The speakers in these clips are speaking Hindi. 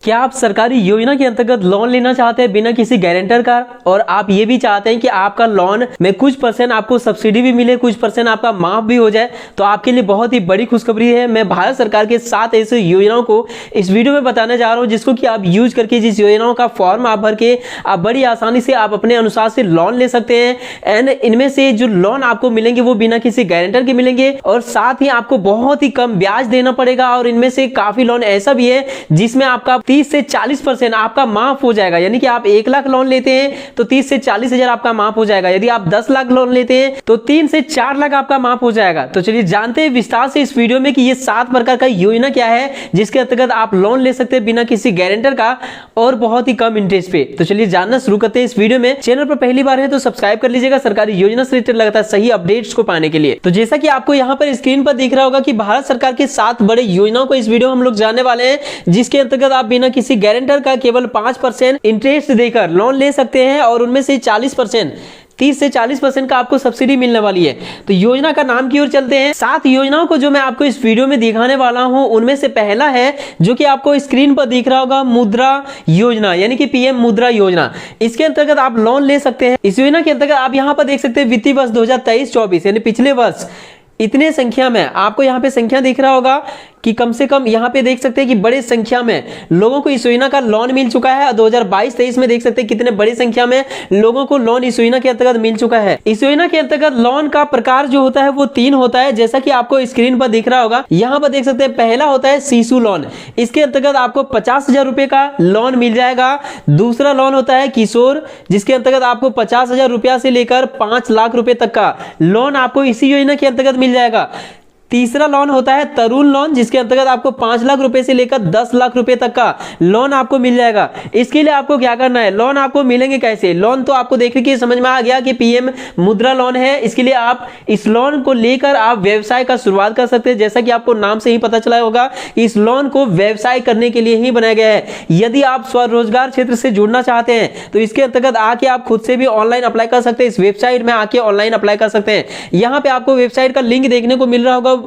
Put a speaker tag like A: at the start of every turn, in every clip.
A: क्या आप सरकारी योजना के अंतर्गत लोन लेना चाहते हैं बिना किसी गारंटर का, और आप ये भी चाहते हैं कि आपका लोन में कुछ % आपको सब्सिडी भी मिले, कुछ % आपका माफ भी हो जाए? तो आपके लिए बहुत ही बड़ी खुशखबरी है। मैं भारत सरकार के 7 ऐसे योजनाओं को इस वीडियो में बताने जा रहा हूं, जिसको कि आप यूज करके, जिस योजनाओं का फॉर्म आप भर के आप बड़ी आसानी से आप अपने अनुसार से लोन ले सकते हैं। एंड इनमें से जो लोन आपको मिलेंगे वो बिना किसी गारंटर के मिलेंगे, और साथ ही आपको बहुत ही कम ब्याज देना पड़ेगा। और इनमें से काफी लोन ऐसा भी है जिसमें आपका 30 से 40% आपका माफ हो जाएगा। यानी कि आप 1 लाख लोन लेते हैं तो 30 से 40 हजार आपका माफ हो जाएगा। यदि आप 10 लाख लोन लेते हैं तो 3 से 4 लाख आपका माफ हो जाएगा। तो चलिए जानते हैं विस्तार से इस वीडियो में कि ये 7 प्रकार का योजना क्या है जिसके अंतर्गत आप लोन ले सकते हैं बिना किसी गारंटर का और बहुत ही कम इंटरेस्ट पे। तो चलिए जानना शुरू करते हैं इस वीडियो में। चैनल पर पहली बार है तो सब्सक्राइब कर लीजिएगा सरकारी योजना से रिलेटेड लगातार सही अपडेट्स को पाने के लिए। तो जैसा कि आपको यहाँ पर स्क्रीन पर दिख रहा होगा कि भारत सरकार के 7 बड़े योजनाओं को इस वीडियो में हम लोग जानने वाले हैं, जिसके अंतर्गत आप बिना किसी गारंटर का केवल 5% इंटरेस्ट देकर लोन ले सकते हैं, और उनमें से 40%, 30 से 40% का आपको सब्सिडी मिलने वाली है। तो योजना का नाम की ओर चलते हैं। 7 योजनाओं को जो मैं आपको इस वीडियो में दिखाने वाला हूं, उनमें से पहला है जो कि आपको स्क्रीन पर दिख रहा होगा, मुद्रा योजना, यानी कि पीएम मुद्रा योजना। इसके अंतर्गत आप लोन ले सकते हैं। इस योजना के अंतर्गत आप यहां पर देख सकते हैं वित्तीय वर्ष 2023-24 यानी पिछले वर्ष इतने संख्या में आपको यहाँ पे संख्या दिख रहा होगा कि कम से कम यहाँ पे देख सकते हैं कि बड़ी संख्या में लोगों को इस योजना का लोन मिल चुका है। 2022-23 में देख सकते हैं कितने बड़ी संख्या में लोगों को लोन इस योजना के अंतर्गत मिल चुका है। इस योजना के अंतर्गत लोन का प्रकार जो होता है वो 3 होता है, जैसा कि आपको स्क्रीन पर दिख रहा होगा। यहाँ पर देख सकते हैं पहला होता है शिशु लोन। इसके अंतर्गत आपको 50,000 रुपए का लोन मिल जाएगा। दूसरा लोन होता है किशोर, जिसके अंतर्गत आपको 50,000 रुपया से लेकर 5 लाख रुपए तक का लोन आपको इसी योजना के अंतर्गत मिल जाएगा। तीसरा लोन होता है तरुण लोन, जिसके अंतर्गत आपको 5 लाख रुपए से लेकर 10 लाख रुपए तक का लोन आपको मिल जाएगा। इसके लिए आपको क्या करना है, लोन आपको मिलेंगे कैसे? लोन तो आपको देखने की समझ में आ गया कि पीएम मुद्रा लोन है। इसके लिए आप इस लोन को लेकर आप व्यवसाय का शुरुआत कर सकते हैं। जैसा कि आपको नाम से ही पता चला होगा, इस लोन को व्यवसाय करने के लिए ही बनाया गया है। यदि आप स्वरोजगार क्षेत्र से जुड़ना चाहते हैं तो इसके अंतर्गत आके आप खुद से भी ऑनलाइन अप्लाई कर सकते हैं। इस वेबसाइट में आके ऑनलाइन अप्लाई कर सकते हैं। यहाँ पे आपको वेबसाइट का लिंक देखने को मिल रहा होगा,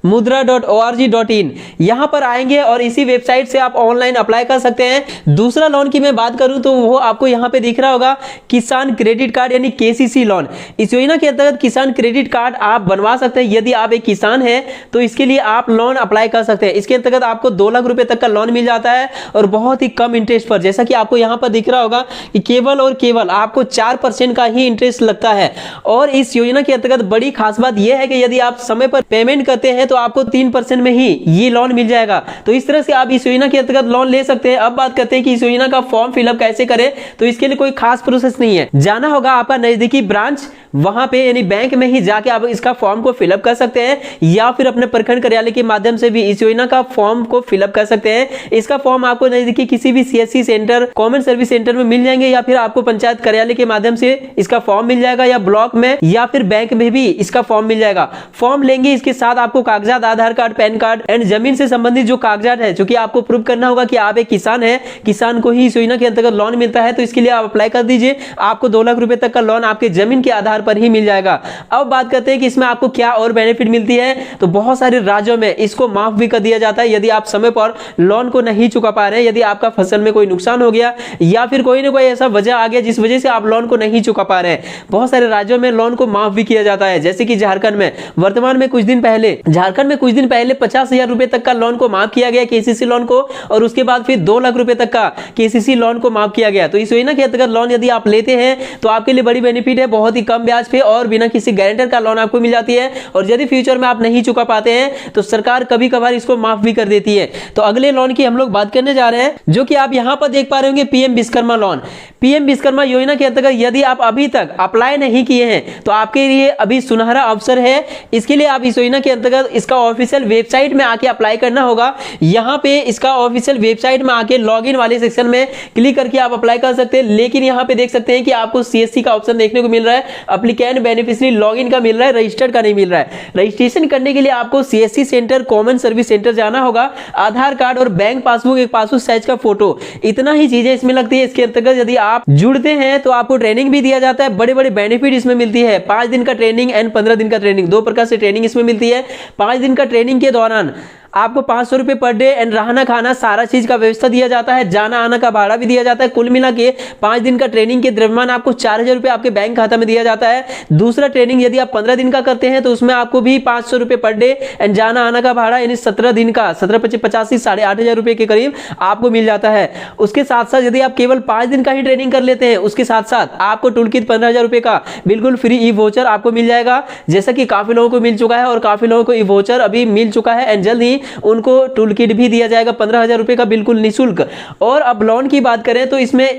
A: mudra.org.in। यहां पर आएंगे और इसी वेबसाइट से आप ऑनलाइन अप्लाई कर सकते हैं। दूसरा लोन की मैं बात करूं तो वो आपको यहां पे दिख रहा होगा, किसान क्रेडिट कार्ड यानी केसीसी लोन। इस योजना के अंतर्गत किसान क्रेडिट कार्ड आप बनवा सकते हैं। यदि आप एक किसान हैं तो इसके लिए आप लोन अप्लाई कर सकते हैं। इसके अंतर्गत आपको 2 लाख रुपए तक का लोन मिल जाता है और बहुत ही कम इंटरेस्ट पर। जैसा कि आपको यहां पर दिख रहा होगा कि केवल और केवल आपको 4% का ही इंटरेस्ट लगता है। और इस योजना के अंतर्गत बड़ी खास बात यह है कि यदि आप समय पर पेमेंट करते हैं तो आपको 3% में ही ये लोन मिल जाएगा। तो इस तरह से आप इस योजना के अंतर्गत लोन ले सकते हैं। अब बात करते हैं कि इस योजना का फॉर्म फिलअप कैसे करें। तो इसके लिए कोई खास प्रोसेस नहीं है, जाना होगा आपका नजदीकी ब्रांच, वहां पे यानी बैंक में ही जाके आप इसका फॉर्म को फिलअप कर सकते हैं, या फिर अपने प्रखंड कार्यालय के माध्यम से भी इस योजना का फॉर्म को फिलअप कर सकते हैं। इसका फॉर्म आपको नजदीकी किसी भी CSC centre, common service centre में मिल जाएंगे, या फिर आपको पंचायत कार्यालय के माध्यम से इसका फॉर्म मिल जाएगा, या ब्लॉक में या फिर बैंक में भी इसका फॉर्म मिल जाएगा। फॉर्म लेंगे, इसके साथ आपको कागजात, आधार कार्ड, पैन कार्ड एंड जमीन से संबंधित जो कागजात है, जो कि आपको प्रूव करना होगा कि आप एक किसान है, किसान को ही इस योजना के अंतर्गत लोन मिलता है। तो इसके लिए आप अप्लाई कर दीजिए। आपको 2 लाख रुपए तक का लोन आपके जमीन के आधार पर ही मिल जाएगा। अब बात करते हैं कि इसमें आपको क्या और बेनिफिट मिलती है। तो बहुत सारे राज्यों में इसको माफ भी कर दिया जाता है यदि आप समय पर लोन को नहीं चुका पा रहे हैं। यदि आपका फसल में कोई नुकसान हो गया या फिर कोई ना कोई ऐसा वजह आ गया जिस वजह से आप लोन को नहीं चुका पा रहे हैं, बहुत सारे राज्यों में लोन को माफ भी किया जाता है। जैसे कि झारखंड में वर्तमान में कुछ दिन पहले 50,000 रुपए तक का लोन को माफ किया गया, केसीसी लोन को, और उसके बाद फिर 2 लाख रुपए तक का केसीसी लोन को माफ किया गया। तो इस योजना के अंतर्गत लोन यदि आप लेते हैं तो आपके लिए बड़ी बेनिफिट है, बहुत ही कम ब्याज पे और बिना किसी गारंटर का लोन आपको मिल जाती है। और यदि फ्यूचर में आप नहीं चुका पाते हैं तो सरकार कभी कभार इसको माफ भी कर देती है। तो अगले लोन की हम लोग बात करने जा रहे हैं, जो कि आप यहां पर देख पा रहे होंगे, PM Vishwakarma loan. PM Vishwakarma योजना के अंतर्गत यदि आप अभी तक अप्लाई नहीं किए हैं तो आपके लिए अभी सुनहरा अवसर है। इसके लिए आप इस योजना के अंतर्गत इसका ऑफिशियल वेबसाइट में आके अप्लाई करना होगा। यहां पे इसका ऑफिशियल वेबसाइट में आके लॉगिन वाले सेक्शन में क्लिक करके आप अप्लाई कर सकते हैं। लेकिन यहां पे देख सकते हैं कि आपको सीएससी का ऑप्शन देखने को मिल रहा है, एप्लीकेंट बेनिफिशियरी लॉगिन का मिल रहा है, रजिस्टर्ड का नहीं मिल रहा है। रजिस्ट्रेशन करने के लिए आपको CSC centre, common service centre जाना होगा। आधार कार्ड और बैंक पासबुक, एक पासपोर्ट साइज का फोटो, इतना ही चीजें इसमें लगती है। इसके अंतर्गत यदि आप जुड़ते हैं तो आपको ट्रेनिंग भी दिया जाता है। बड़े बड़े बेनिफिट इसमें मिलती है। 5 दिन का ट्रेनिंग एंड 15 दिन का ट्रेनिंग, 2 प्रकार से ट्रेनिंग इसमें मिलती है। 5 दिन का ट्रेनिंग के दौरान आपको 500 रुपए पर डे एंड रहना खाना सारा चीज का व्यवस्था दिया जाता है, जाना आना का भाड़ा भी दिया जाता है। कुल मिला के 5 दिन का ट्रेनिंग के दरमियान आपको 4000 रुपए आपके बैंक खाता में दिया जाता है। दूसरा ट्रेनिंग यदि आप 15 दिन का करते हैं तो उसमें आपको भी 500 रुपए पर डे एंड जाना आना का भाड़ा यानी 17 दिन का 17-85 8,500 रुपए के करीब आपको मिल जाता है। उसके साथ साथ यदि आप केवल 5 दिन का ही ट्रेनिंग कर लेते हैं उसके साथ साथ आपको टूल किट 15,000 रुपए का बिल्कुल फ्री ई वोचर आपको मिल जाएगा, जैसा कि काफी लोगों को मिल चुका है और काफी लोगों को ई वोचर अभी मिल चुका है एंड जल्द ही उनको टूल किट भी दिया जाएगा 15,000 रुपए का बिल्कुल निःशुल्क। और अब लोन की बात करें तो इसमें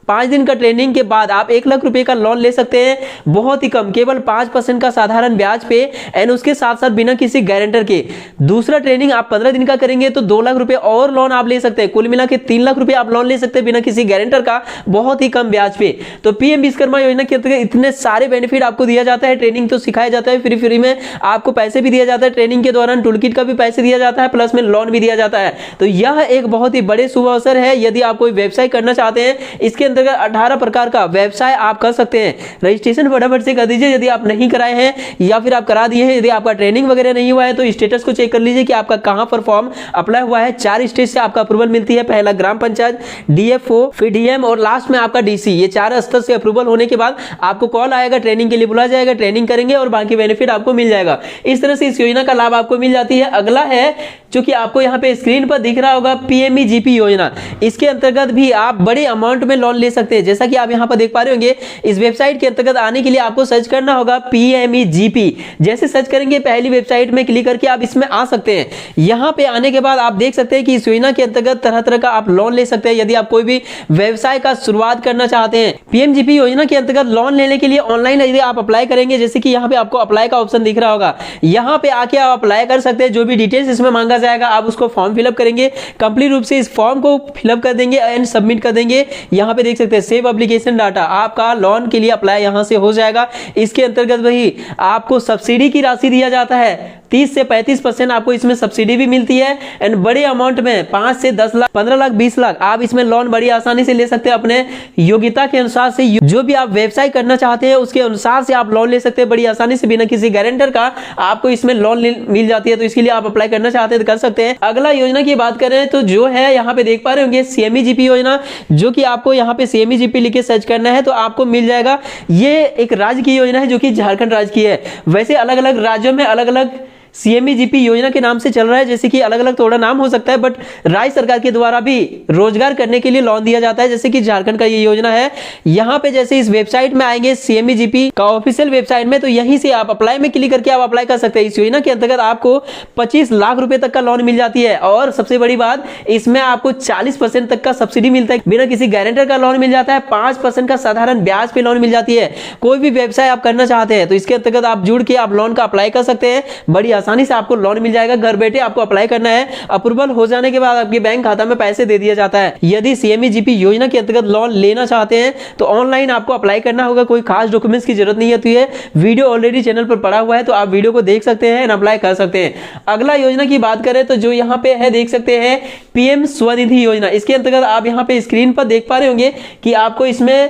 A: 5 दिन का ट्रेनिंग के बाद आप 1 लाख रुपए का लोन ले सकते हैं, बहुत ही कम, केवल 5% का साधारण ब्याज पे एंड उसके साथ साथ बिना किसी गारंटर के। दूसरा ट्रेनिंग आप 15 दिन का करेंगे तो 2 लाख रुपए और लोन आप ले सकते हैं, कुल मिला के 3 लाख रुपए आप लोन ले सकते हैं बिना किसी गारंटर का, बहुत ही कम ब्याज पे। तो पीएम विश्वकर्मा योजना के अंतर्गत इतने सारे बेनिफिट आपको दिया जाता है, ट्रेनिंग तो सिखाया जाता है फ्री में, आपको पैसे भी दिया जाता है ट्रेनिंग के दौरान, टूल किट का भी पैसे दिया जाता है, प्लस में लोन भी दिया जाता है। तो यह एक बहुत ही बड़े शुभ अवसर है। यदि आप कोई व्यवसाय करना चाहते हैं, इसके अंतर्गत 18 प्रकार का व्यवसाय आप कर सकते हैं। रजिस्ट्रेशन फटाफट से कर दीजिए यदि आप नहीं कराए हैं या फिर आप करा दिए हैं। यदि आपका ट्रेनिंग वगैरह नहीं हुआ है तो स्टेटस को चेक कर लीजिए कि आपका कहां पर फॉर्म अप्लाई हुआ है। 4 स्टेज से आपका अप्रूवल मिलती है, पहला ग्राम पंचायत, डीएफओ, फिर डीएम और लास्ट में आपका डीसी। ये 4 स्तर से अप्रूवल होने के बाद आपको कॉल आएगा, ट्रेनिंग के लिए बुलाया जाएगा, ट्रेनिंग करेंगे और बाकी बेनिफिट आपको मिल जाएगा। इस तरह से इस योजना का लाभ आपको मिल जाती है। अगला है जो कि आपको यहाँ पे स्क्रीन पर दिख रहा होगा पीएमईजीपी योजना। इसके अंतर्गत भी आप बड़े अमाउंट में लोन ले सकते हैं, जैसा कि आप यहाँ पर देख पा रहे होंगे। इस वेबसाइट के अंतर्गत आने के लिए आपको सर्च करना होगा पीएमईजीपी। जैसे सर्च करेंगे पहली वेबसाइट में क्लिक करके आप इसमें आ सकते हैं। यहाँ पे आने के बाद आप देख सकते हैं कि इस योजना के अंतर्गत तरह तरह का आप लोन ले सकते हैं यदि आप कोई भी व्यवसाय का शुरुआत करना चाहते हैं। पीएमजीपी योजना के अंतर्गत लोन लेने के लिए ऑनलाइन यदि आप अप्लाई करेंगे, जैसे कि यहाँ पे आपको अप्लाई का ऑप्शन दिख रहा होगा, यहाँ पे आके आप अप्लाई कर सकते हैं। जो भी डिटेल्स इसमें मांगा जाएगा आप उसको फॉर्म फिलअप करेंगे, कंप्लीट रूप से इस फॉर्म को फिलअप कर देंगे एंड सबमिट कर देंगे। यहाँ पे देख सकते हैं सेव एप्लीकेशन डाटा, आपका लोन के लिए अप्लाई यहां से हो जाएगा। इसके अंतर्गत वही आपको सब्सिडी की राशि दिया जाता है, 30 से 35% आपको इसमें सब्सिडी भी मिलती है एंड बड़े अमाउंट में 5 से 10 लाख, 15 लाख, 20 लाख आप इसमें लोन बड़ी आसानी से ले सकते हैं। अपने योग्यता के अनुसार से जो भी आप व्यवसाय करना चाहते हैं उसके अनुसार से आप लोन ले सकते हैं बड़ी आसानी से, बिना किसी गारंटर का आपको इसमें लोन मिल जाती है। तो इसके लिए आप अप्लाई करना चाहते हैं तो कर सकते हैं। अगला योजना की बात करें तो जो है यहाँ पे देख पा रहे होंगे सीएमईजीपी योजना, जो कि आपको यहाँ पे सीएमईजीपी लिख के सर्च करना है तो आपको मिल जाएगा। ये एक राज्य की योजना है जो कि झारखंड राज्य की है। वैसे अलग अलग राज्यों में अलग अलग सीएमईजीपी योजना के नाम से चल रहा है, जैसे कि अलग अलग थोड़ा नाम हो सकता है, बट राज्य सरकार के द्वारा भी रोजगार करने के लिए लोन दिया जाता है, जैसे कि झारखंड का ये योजना है। यहाँ पे जैसे इस वेबसाइट में आएंगे सीएमईजीपी का ऑफिशियल वेबसाइट में, तो यहीं से आप अप्लाई में क्लिक करके आप अप्लाई कर सकते हैं। इस योजना के अंतर्गत आपको 25 लाख रुपए तक का लोन मिल जाती है और सबसे बड़ी बात इसमें आपको 40% तक का सब्सिडी मिलता है, बिना किसी गारंटर का लोन मिल जाता है, 5% का साधारण ब्याज पे लोन मिल जाती है। कोई भी व्यवसाय आप करना चाहते हैं तो इसके अंतर्गत आप जुड़ के आप लोन का अप्लाई कर सकते हैं, बड़ी आसानी से आपको लोन मिल जाएगा। घर बैठे आपको अप्लाई करना है, अप्रूवल हो जाने के बाद आपके बैंक खाता में पैसे दे दिया जाता है। यदि सीएमईजीपी योजना के अंतर्गत लोन लेना चाहते हैं तो ऑनलाइन आपको अप्लाई करना होगा, कोई खास डॉक्यूमेंट्स की जरूरत नहीं होती है। वीडियो ऑलरेडी चैनल पर पड़ा हुआ है तो आप वीडियो को देख सकते हैं, अप्लाई कर सकते हैं। अगला योजना की बात करें तो जो यहाँ पे है देख सकते हैं पीएम स्वनिधि योजना। इसके अंतर्गत आप यहाँ पे स्क्रीन पर देख पा रहे होंगे कि आपको इसमें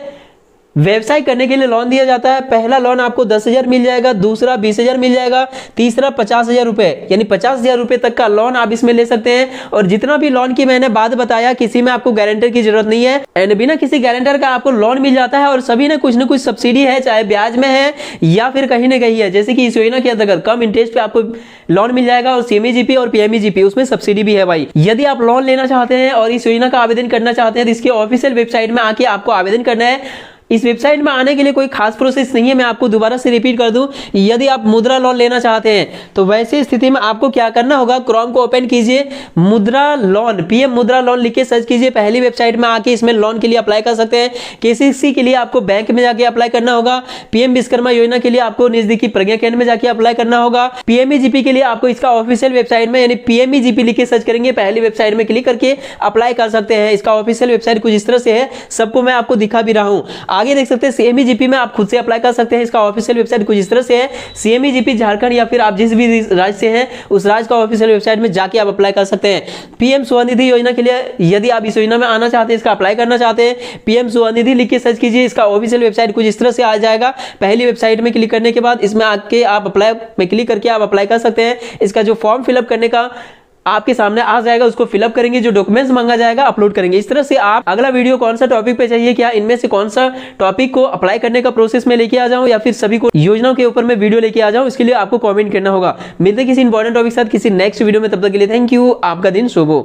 A: व्यवसाय करने के लिए लोन दिया जाता है। पहला लोन आपको 10,000 मिल जाएगा, दूसरा 20,000 मिल जाएगा, तीसरा 50,000 रुपए, यानी 50,000 रुपए तक का लोन आप इसमें ले सकते हैं। और जितना भी लोन की मैंने बात बताया किसी में आपको गारंटर की जरूरत नहीं है एंड बिना किसी गारंटर का आपको लोन मिल जाता है और सभी ने कुछ न कुछ सब्सिडी है, चाहे ब्याज में है या फिर कहीं ना कहीं है। जैसे कि इस योजना के अंतर्गत कम इंटरेस्ट पे आपको लोन मिल जाएगा और सीएमईजीपी और पीएमईजीपी उसमें सब्सिडी भी है भाई। यदि आप लोन लेना चाहते हैं और इस योजना का आवेदन करना चाहते हैं तो इसके ऑफिशियल वेबसाइट में आके आपको आवेदन करना है। इस वेबसाइट में आने के लिए कोई खास प्रोसेस नहीं है, मैं आपको दोबारा से रिपीट कर दूं। यदि आप मुद्रा लोन लेना चाहते हैं तो वैसे स्थिति में आपको क्या करना होगा, क्रोम को ओपन कीजिए, मुद्रा लोन, पीएम मुद्रा लोन लिख के सर्च कीजिए। पहली वेबसाइट में आके इसमें लोन के लिए अप्लाई कर सकते हैं। केसीसी के लिए आपको बैंक में जाके अप्लाई करना होगा। पीएम विश्वकर्मा योजना के लिए आपको नजदीकी प्रज्ञा केंद्र में जाके अप्लाई करना होगा। पीएमईजीपी के लिए आपको इसका ऑफिशियल वेबसाइट में यानी पीएमईजीपी लिख के सर्च करेंगे, पहली वेबसाइट में क्लिक करके अप्लाई कर सकते हैं। इसका ऑफिशियल वेबसाइट कुछ इस तरह से है, सबको मैं आपको दिखा भी रहा हूं। आगे देख सकते हैं सीएमईजीपी में आप खुद से अप्लाई कर सकते हैं। इसका ऑफिशियल वेबसाइट कुछ इस तरह से है, सीएमईजीपी झारखंड या फिर आप जिस भी राज्य से हैं उस राज्य का ऑफिशियल वेबसाइट में जाके आप अप्लाई कर सकते हैं। पीएम स्वनिधि योजना के लिए यदि आप इस योजना में आना चाहते हैं, इसका अप्लाई करना चाहते हैं, पीएम स्वनिधि लिख के सर्च कीजिए। इसका ऑफिशियल वेबसाइट कुछ इस तरह से आ जाएगा। पहली वेबसाइट में क्लिक करने के बाद इसमें आके आप अप्लाई में क्लिक करके आप अप्लाई कर सकते हैं। इसका जो फॉर्म फिलअप करने का आपके सामने आ जाएगा, उसको फिलअप करेंगे, जो डॉक्यूमेंट्स मांगा जाएगा अपलोड करेंगे। इस तरह से आप अगला वीडियो कौन सा टॉपिक पे चाहिए, क्या इनमें से कौन सा टॉपिक को अप्लाई करने का प्रोसेस में लेके आ जाऊं या फिर सभी को योजनाओं के ऊपर में वीडियो लेके आ जाऊं, इसके लिए आपको कमेंट करना होगा। मिलते किसी इंपॉर्टेंट टॉपिक के साथ किसी नेक्स्ट वीडियो में, तब तक के लिए थैंक यू। आपका दिन शुभ हो।